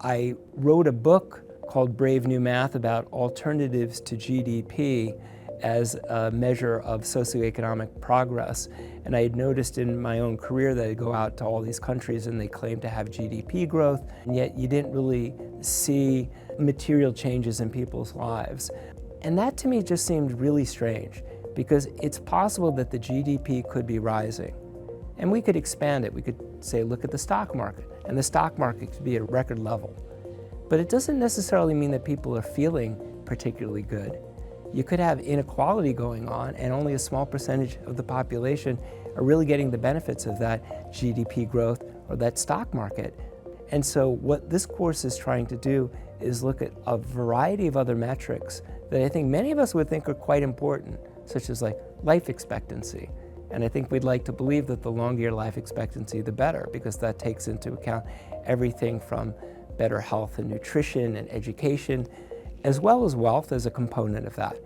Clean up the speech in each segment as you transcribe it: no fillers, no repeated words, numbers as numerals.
I wrote a book called Brave New Math about alternatives to GDP as a measure of socioeconomic progress. And I had noticed in my own career that I go out to all these countries and they claim to have GDP growth, and yet you didn't really see material changes in people's lives. And that to me just seemed really strange, because it's possible that the GDP could be rising. And we could expand it. We could say, look at the stock market, and the stock market could be at a record level. But it doesn't necessarily mean that people are feeling particularly good. You could have inequality going on, and only a small percentage of the population are really getting the benefits of that GDP growth or that stock market. And so what this course is trying to do is look at a variety of other metrics that I think many of us would think are quite important, such as like life expectancy. And I think we'd like to believe that the longer your life expectancy, the better, because that takes into account everything from better health and nutrition and education, as well as wealth as a component of that.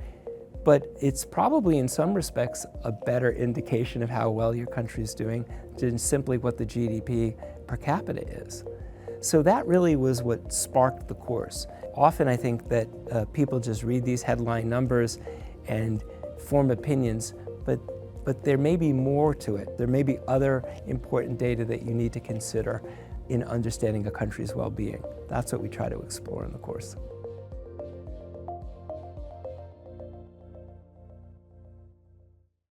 But it's probably in some respects a better indication of how well your country is doing than simply what the GDP per capita is. So that really was what sparked the course. Often I think that people just read these headline numbers and form opinions, but there may be more to it. There may be other important data that you need to consider in understanding a country's well-being. That's what we try to explore in the course.